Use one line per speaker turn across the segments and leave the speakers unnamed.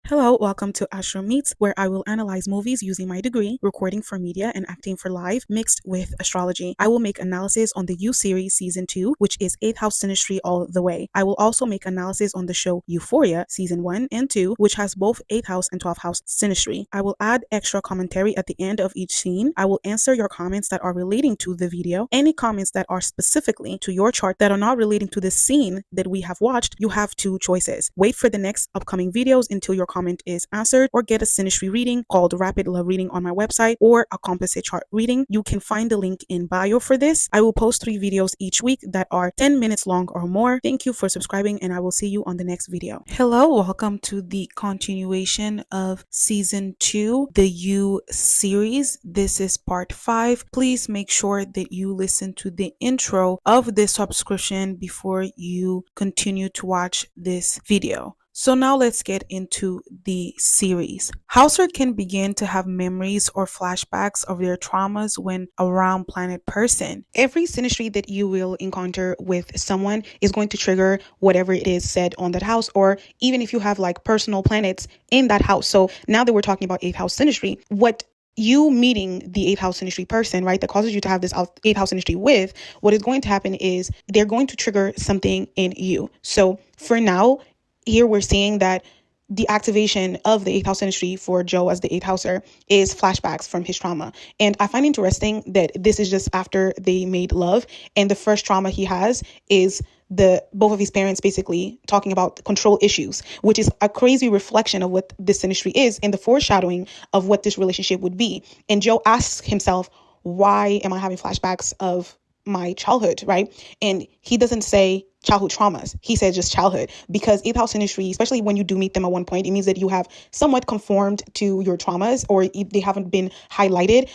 Hello, welcome to Astro Meets, where I will analyze movies using my degree, recording for media and acting for live, mixed with astrology. I will make analysis on the You series season 2, which is 8th house synastry all the way. I will also make analysis on the show Euphoria season 1 and 2, which has both 8th house and 12th house synastry. I will add extra commentary at the end of each scene. I will answer your comments that are relating to the video. Any comments that are specifically to your chart that are not relating to the scene that we have watched, you have two choices. Wait for the next upcoming videos until your comment is answered, or get a synastry reading called Rapid Love Reading on my website, or a composite chart reading. You can find the link in bio for this. I will post 3 videos each week that are 10 minutes long or more. Thank you for subscribing, and I will see you on the next video. Hello, welcome to the continuation of season 2, the You series. This is part 5. Please make sure that you listen to the intro of this subscription before you continue to watch this video. So now let's get into the series. Houser can begin to have memories or flashbacks of their traumas when around planet person. Every synastry that you will encounter with someone is going to trigger whatever it is said on that house, or even if you have like personal planets in that house. So now that we're talking about 8th house synastry, what you meeting the 8th house synastry person, right, that causes you to have this 8th house synastry with, what is going to happen is they're going to trigger something in you. So for now, here we're seeing that the activation of the 8th house synastry for Joe as the 8th houser is flashbacks from his trauma. And I find interesting that this is just after they made love, and the first trauma he has is both of his parents basically talking about control issues, which is a crazy reflection of what this synastry is and the foreshadowing of what this relationship would be. And Joe asks himself, why am I having flashbacks of my childhood, right? And he doesn't say childhood traumas. He says just childhood, because 8th house synastry, especially when you do meet them at one point, it means that you have somewhat conformed to your traumas, or they haven't been highlighted,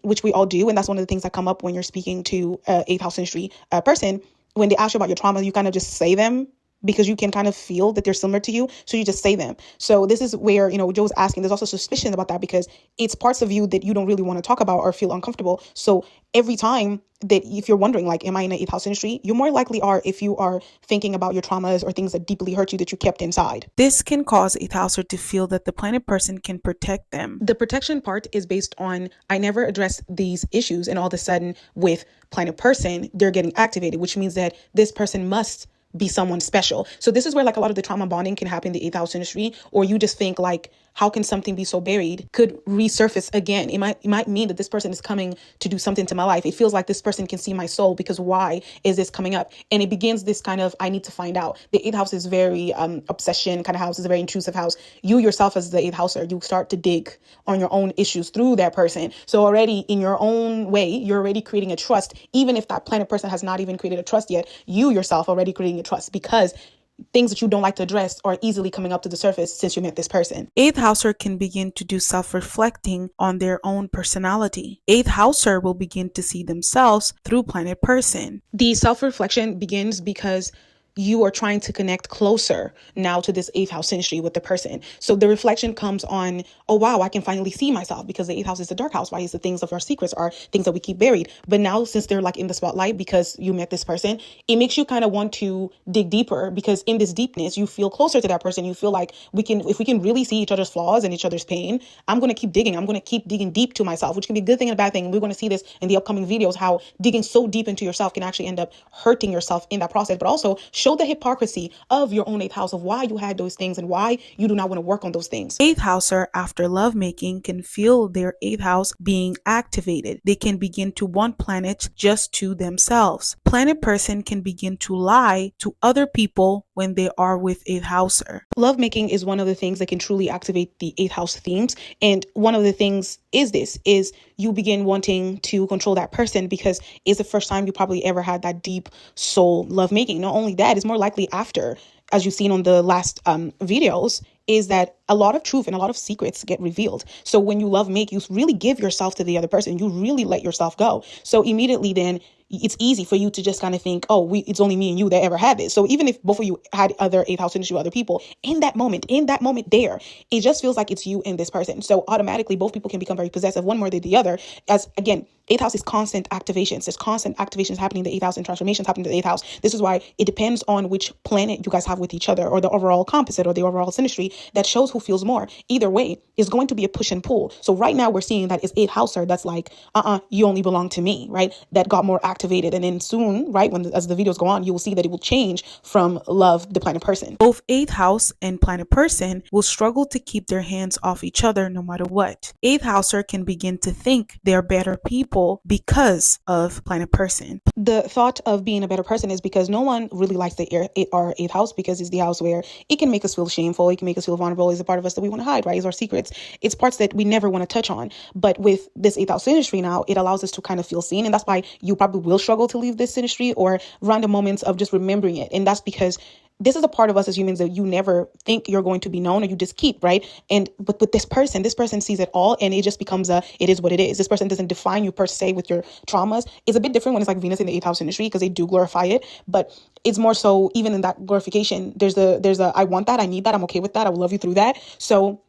which we all do. And that's one of the things that come up when you're speaking to 8th house synastry person. When they ask you about your traumas, you kind of just say them because you can kind of feel that they're similar to you. So you just say them. So this is where, Joe's asking, there's also suspicion about that because it's parts of you that you don't really want to talk about or feel uncomfortable. So every time that, if you're wondering, like, am I in an 8th house synastry, you more likely are if you are thinking about your traumas or things that deeply hurt you that you kept inside. This can cause 8th houser to feel that the planet person can protect them. The protection part is based on, I never addressed these issues, and all of a sudden with planet person, they're getting activated, which means that this person must be someone special. So this is where like a lot of the trauma bonding can happen in the 8th house synastry, or you just think like, how can something be so buried could resurface again? It might mean that this person is coming to do something to my life. It feels like this person can see my soul, because why is this coming up? And it begins this kind of, I need to find out. The 8th house is very obsession kind of house. It's a very intrusive house. You yourself as the 8th houser, you start to dig on your own issues through that person. So already in your own way, you're already creating a trust. Even if that planet person has not even created a trust yet, you yourself already creating a trust, because things that you don't like to address are easily coming up to the surface since you met this person. 8th houser can begin to do self-reflecting on their own personality. 8th houser will begin to see themselves through planet person. The self-reflection begins because you are trying to connect closer now to this 8th house synastry with the person. So the reflection comes on, oh wow, I can finally see myself, because the 8th house is the dark house, right? It's the things of our secrets, are things that we keep buried. But now, since they're like in the spotlight because you met this person, it makes you kind of want to dig deeper, because in this deepness, you feel closer to that person. You feel like if we can really see each other's flaws and each other's pain, I'm going to keep digging. I'm going to keep digging deep to myself, which can be a good thing and a bad thing. And we're going to see this in the upcoming videos, how digging so deep into yourself can actually end up hurting yourself in that process, but also show the hypocrisy of your own 8th house, of why you had those things and why you do not want to work on those things. 8th houser, after lovemaking, can feel their 8th house being activated. They can begin to want planets just to themselves. Planet person can begin to lie to other people when they are with 8th houser. Lovemaking is one of the things that can truly activate the 8th house themes. And one of the things is you begin wanting to control that person, because it's the first time you probably ever had that deep soul lovemaking. Not only that, it's more likely after, as you've seen on the last videos, is that a lot of truth and a lot of secrets get revealed. So when you love make, you really give yourself to the other person. You really let yourself go. So immediately then it's easy for you to just kind of think, oh, it's only me and you that ever had this. So even if both of you had other 8th house synastry with other people, in that moment there, it just feels like it's you and this person. So automatically both people can become very possessive, one more than the other, as again, 8th house is constant activations. There's constant activations happening in the 8th house and transformations happening in the 8th house. This is why it depends on which planet you guys have with each other, or the overall composite or the overall synastry, that shows who who feels more. Either way, is going to be a push and pull. So right now we're seeing that it's 8th houser that's like, you only belong to me, right? That got more activated. And then soon, right, as the videos go on, you will see that it will change from love, the planet person. Both 8th house and planet person will struggle to keep their hands off each other no matter what. 8th houser can begin to think they're better people because of planet person. The thought of being a better person is because no one really likes our 8th house, because it's the house where it can make us feel shameful, it can make us feel vulnerable, it's a part of us that we want to hide, right? It's our secrets. It's parts that we never want to touch on. But with this 8th house synastry now, it allows us to kind of feel seen. And that's why you probably will struggle to leave this synastry or random moments of just remembering it. And that's because this is a part of us as humans that you never think you're going to be known, or you just keep, right? But with this person sees it all, and it just becomes it is what it is. This person doesn't define you per se with your traumas. It's a bit different when it's like Venus in the 8th house industry, because they do glorify it, but it's more so even in that glorification, there's a I want that, I need that, I'm okay with that, I will love you through that. So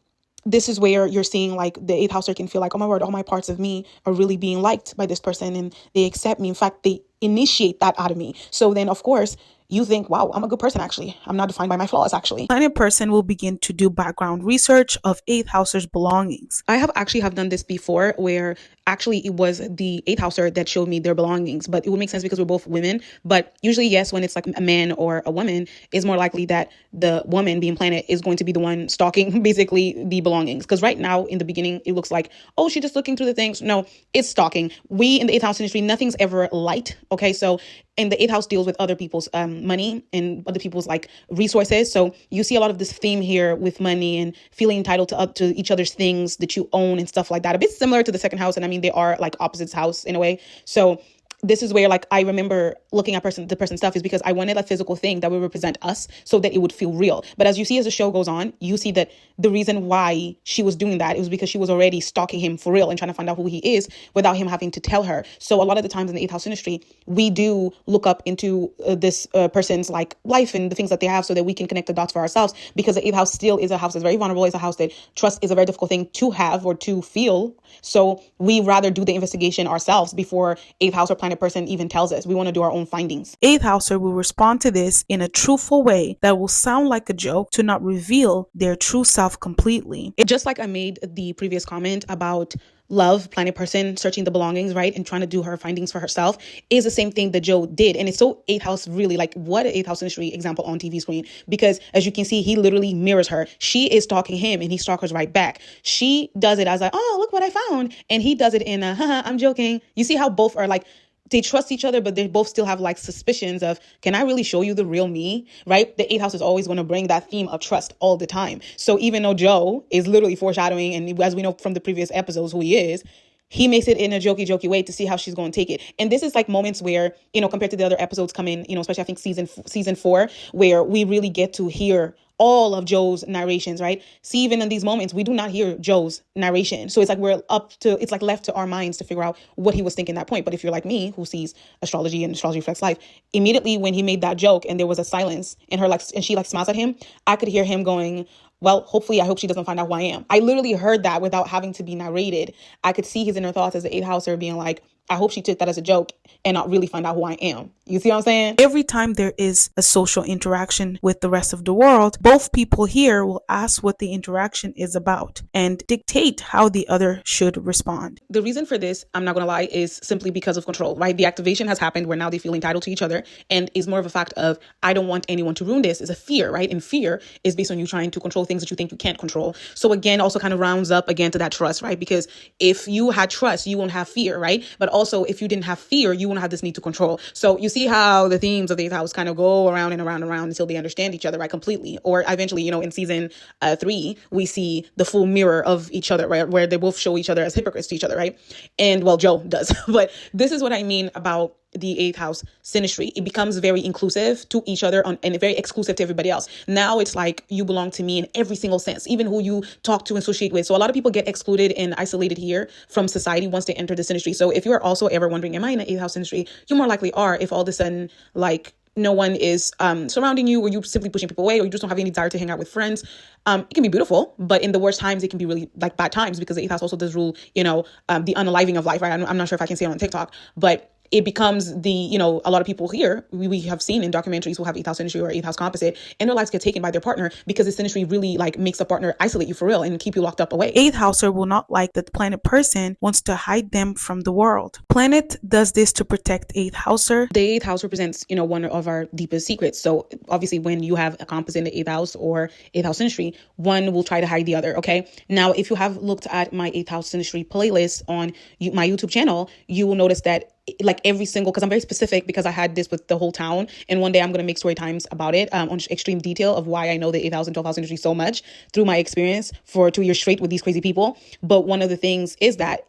this is where you're seeing like the 8th houser can feel like, oh my word, all my parts of me are really being liked by this person, and they accept me. In fact, they initiate that out of me. So then of course you think, wow, I'm a good person, actually. I'm not defined by my flaws, actually. Planet person will begin to do background research of 8th houser's belongings. I have done this before, where actually it was the 8th houser that showed me their belongings, but it would make sense because we're both women. But usually, yes, when it's like a man or a woman, it's more likely that the woman being planet is going to be the one stalking basically the belongings. Because right now in the beginning, it looks like, oh, she's just looking through the things. No, it's stalking. We in the 8th house industry, nothing's ever light. Okay, so and the 8th house deals with other people's money and other people's like resources. So you see a lot of this theme here with money and feeling entitled to each other's things that you own and stuff like that. A bit similar to the 2nd house. And I mean, they are like opposites house in a way. So this is where like I remember looking at the person's stuff is because I wanted a physical thing that would represent us so that it would feel real. But as you see, as the show goes on, you see that the reason why she was doing that, it was because she was already stalking him for real and trying to find out who he is without him having to tell her. So a lot of the times in the 8th house industry, we do look up into this person's like life and the things that they have so that we can connect the dots for ourselves, because the 8th house still is a house that's very vulnerable. It's a house that trust is a very difficult thing to have or to feel. So we rather do the investigation ourselves before 8th house or planet person even tells us. We want to do our own findings. 8th houser will respond to this in a truthful way that will sound like a joke to not reveal their true self completely. It just like I made the previous comment about love, planet person searching the belongings, right, and trying to do her findings for herself, is the same thing that Joe did. And it's so 8th house, really, like what an 8th house industry example on TV screen, because as you can see, he literally mirrors her. She is stalking him and he stalks her right back. She does it as like, oh, look what I found, and he does it in a haha, I'm joking. You see how both are like, they trust each other, but they both still have like suspicions of, can I really show you the real me, right? The 8th house is always going to bring that theme of trust all the time. So even though Joe is literally foreshadowing, and as we know from the previous episodes who he is, he makes it in a jokey way to see how she's going to take it. And this is like moments where, compared to the other episodes coming, especially I think season 4, where we really get to hear all of Joe's narrations, right? See, even in these moments, we do not hear Joe's narration. So it's like it's like left to our minds to figure out what he was thinking at that point. But if you're like me, who sees astrology and astrology reflects life, immediately when he made that joke and there was a silence and she smiles at him, I could hear him going, well, hopefully, I hope she doesn't find out who I am. I literally heard that without having to be narrated. I could see his inner thoughts as the 8th houser being like, I hope she took that as a joke and not really find out who I am. You see what I'm saying? Every time there is a social interaction with the rest of the world, both people here will ask what the interaction is about and dictate how the other should respond. The reason for this, I'm not going to lie, is simply because of control, right? The activation has happened where now they feel entitled to each other, and is more of a fact of, I don't want anyone to ruin this. Is a fear, right? And fear is based on you trying to control things that you think you can't control. So again, also kind of rounds up again to that trust, right? Because if you had trust, you won't have fear, right? But also if you didn't have fear, you won't have this need to control. So you see how the themes of the 8th house kind of go around and around and around until they understand each other, right, completely. Or eventually, in season 3, we see the full mirror of each other, right, where they both show each other as hypocrites to each other, right? And well, Joe does. But this is what I mean about the 8th house synastry. It becomes very inclusive to each other and very exclusive to everybody else. Now it's like you belong to me in every single sense, even who you talk to and associate with. So a lot of people get excluded and isolated here from society once they enter the synastry. So if you are also ever wondering, am I in the 8th house synastry? You more likely are, if all of a sudden like no one is surrounding you, or you simply pushing people away, or you just don't have any desire to hang out with friends. It can be beautiful, but in the worst times, it can be really like bad times, because the 8th house also does rule, the unaliving of life, right? I'm not sure if I can say it on TikTok, but it becomes a lot of people here, we have seen in documentaries who have eighth house synastry or eighth house composite, and their lives get taken by their partner because the synastry really like makes a partner isolate you for real and keep you locked up away. Eighth houser will not like that the planet person wants to hide them from the world. Planet does this to protect eighth houser. The eighth house represents, one of our deepest secrets. So obviously when you have a composite in the eighth house or eighth house synastry, one will try to hide the other, okay? Now, if you have looked at my eighth house synastry playlist on my YouTube channel, you will notice that like every single, because I'm very specific because I had this with the whole town, and one day I'm going to make story times about it on extreme detail of why I know the 8,000 12,000 industry so much through my experience for 2 years straight with these crazy people. But one of the things is that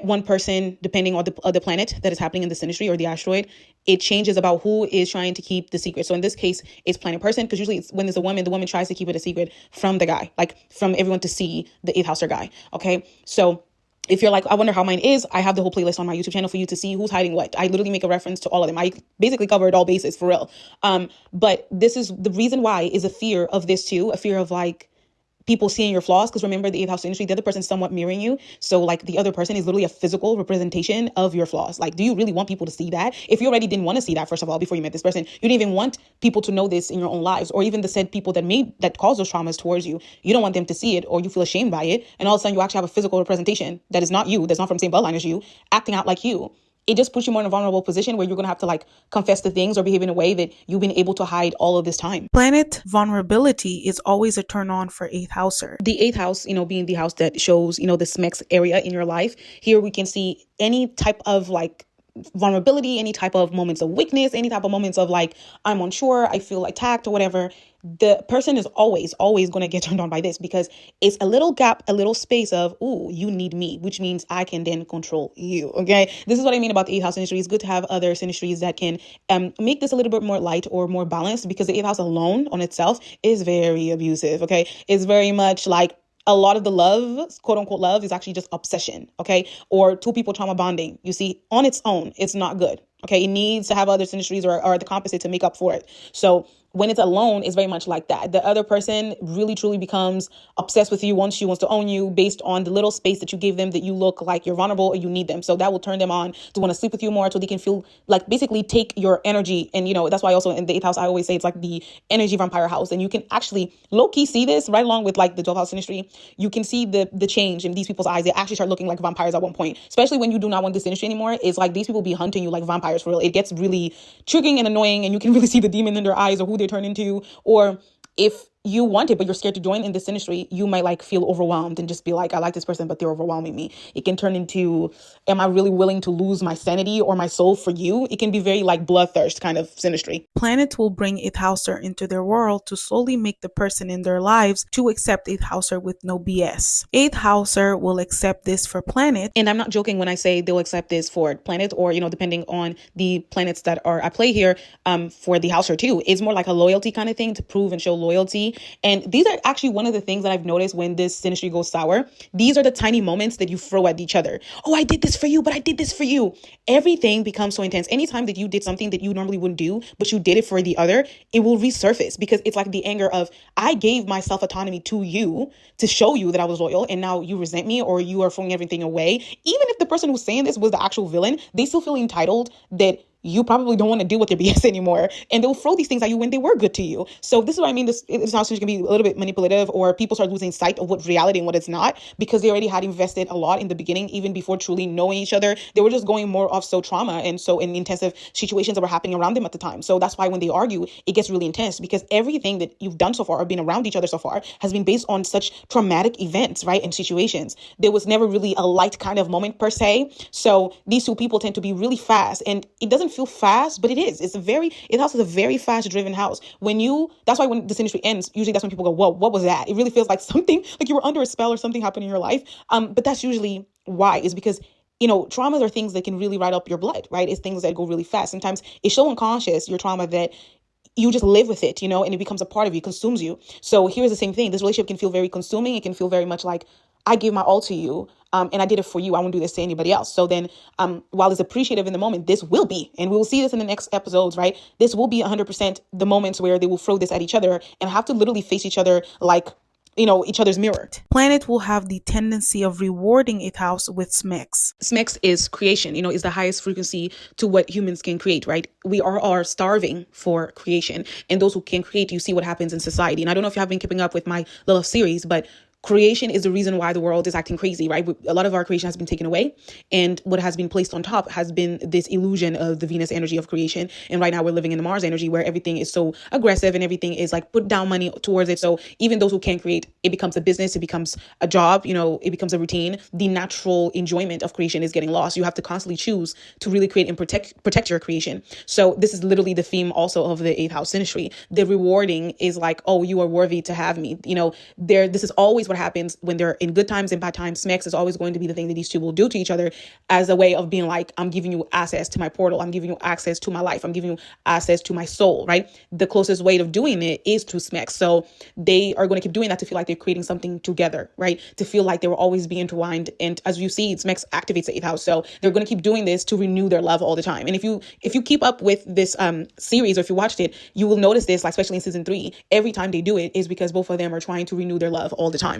one person, depending on the planet that is happening in this industry or the asteroid, it changes about who is trying to keep the secret. So in this case, it's planet person, because usually it's when it's a woman, the woman tries to keep it a secret from the guy, like from everyone to see the eighth houser guy. Okay, so if you're like, I wonder how mine is, I have the whole playlist on my YouTube channel for you to see who's hiding what. I literally make a reference to all of them. I basically covered all bases for real. But this is the reason why is a fear of this too, a fear of like people seeing your flaws. Because remember, the eighth house industry, the other person's somewhat mirroring you. So like the other person is literally a physical representation of your flaws. Like, do you really want people to see that? If you already didn't want to see that, first of all, before you met this person, you didn't even want people to know this in your own lives, or even the said people that caused those traumas towards you. You don't want them to see it, or you feel ashamed by it. And all of a sudden you actually have a physical representation that is not you, that's not from the same bloodline as you, acting out like you. It just puts you more in a vulnerable position where you're going to have to like confess the things or behave in a way that you've been able to hide all of this time. Planet vulnerability is always a turn on for eighth houser. The eighth house, being the house that shows, the SMEX area in your life. Here we can see any type of like vulnerability, any type of moments of weakness, any type of moments of like, I'm unsure, I feel attacked or whatever. The person is always going to get turned on by this, because it's a little gap, a little space of, ooh, you need me, which means I can then control you. Okay. This is what I mean about the eighth house synastry. It's good to have other synastries that can make this a little bit more light or more balanced, because the eighth house alone on itself is very abusive. Okay. It's very much like, a lot of the love, quote unquote love, is actually just obsession, okay? Or two people trauma bonding. You see, on its own, it's not good, okay? It needs to have other synastries or the composite to make up for it. So when it's alone, it's very much like that. The other person really, truly becomes obsessed with you, wants to own you based on the little space that you give them, that you look like you're vulnerable or you need them. So that will turn them on to want to sleep with you more, so they can feel like basically take your energy. And, that's why also in the eighth house, I always say it's like the energy vampire house. And you can actually low-key see this right along with like the 12th house synastry. You can see the change in these people's eyes. They actually start looking like vampires at one point, especially when you do not want this synastry anymore. It's like these people be hunting you like vampires for real. It gets really triggering and annoying, and you can really see the demon in their eyes or who they turn into. Or if you want it, but you're scared to join in this industry, you might like feel overwhelmed and just be like, I like this person, but they're overwhelming me. It can turn into, am I really willing to lose my sanity or my soul for you? It can be very like bloodthirst kind of synastry. Planet will bring eighth houser into their world to slowly make the person in their lives to accept eighth houser with no BS. Eighth houser will accept this for planet. And I'm not joking when I say they'll accept this for planet, or, depending on the planets that are at play here, for the houser too. It's more like a loyalty kind of thing, to prove and show loyalty. And these are actually one of the things that I've noticed when this synastry goes sour. These are the tiny moments that you throw at each other. Oh, I did this for you, but I did this for you. Everything becomes so intense. Anytime that you did something that you normally wouldn't do, but you did it for the other, it will resurface, because it's like the anger of, I gave myself autonomy to you to show you that I was loyal, and now you resent me, or you are throwing everything away. Even if the person who's saying this was the actual villain, they still feel entitled that you probably don't want to deal with their BS anymore. And they'll throw these things at you when they were good to you. So this is what I mean. This house can be a little bit manipulative, or people start losing sight of what reality and what it's not, because they already had invested a lot in the beginning, even before truly knowing each other. They were just going more off trauma and so in intensive situations that were happening around them at the time. So that's why when they argue, it gets really intense, because everything that you've done so far or been around each other so far has been based on such traumatic events, right? And situations. There was never really a light kind of moment per se. So these two people tend to be really fast, and it doesn't feel fast, but it is. It house is a very fast driven house. That's why when this industry ends, usually that's when people go, whoa, what was that? It really feels like something, like you were under a spell or something happened in your life. But that's usually why, is because traumas are things that can really ride up your blood, right? It's things that go really fast. Sometimes it's so unconscious, your trauma, that you just live with it, and it becomes a part of you, consumes you. So here's the same thing. This relationship can feel very consuming. It can feel very much like, I gave my all to you, and I did it for you. I won't do this to anybody else. So then, while it's appreciative in the moment, this will be, and we will see this in the next episodes, right? This will be 100% the moments where they will throw this at each other and have to literally face each other like each other's mirror. Planet will have the tendency of rewarding eighth house with SMEX. SMEX is creation, is the highest frequency to what humans can create, right? We are starving for creation. And those who can create, you see what happens in society. And I don't know if you have been keeping up with my little series, but creation is the reason why the world is acting crazy, right? A lot of our creation has been taken away, and what has been placed on top has been this illusion of the Venus energy of creation. And right now we're living in the Mars energy, where everything is so aggressive and everything is like put down money towards it. So even those who can create, it becomes a business, it becomes a job, it becomes a routine. The natural enjoyment of creation is getting lost. You have to constantly choose to really create and protect your creation. So this is literally the theme also of the eighth house synastry. The rewarding is like, oh, you are worthy to have me. This is always what happens when they're in good times and bad times. SMEX is always going to be the thing that these two will do to each other as a way of being like, I'm giving you access to my portal. I'm giving you access to my life. I'm giving you access to my soul, right? The closest way of doing it is through SMEX. So they are going to keep doing that to feel like they're creating something together, right? To feel like they will always be intertwined. And as you see, SMEX activates the eighth house. So they're going to keep doing this to renew their love all the time. And if you keep up with this series, or if you watched it, you will notice this, like especially in season 3, every time they do it is because both of them are trying to renew their love all the time.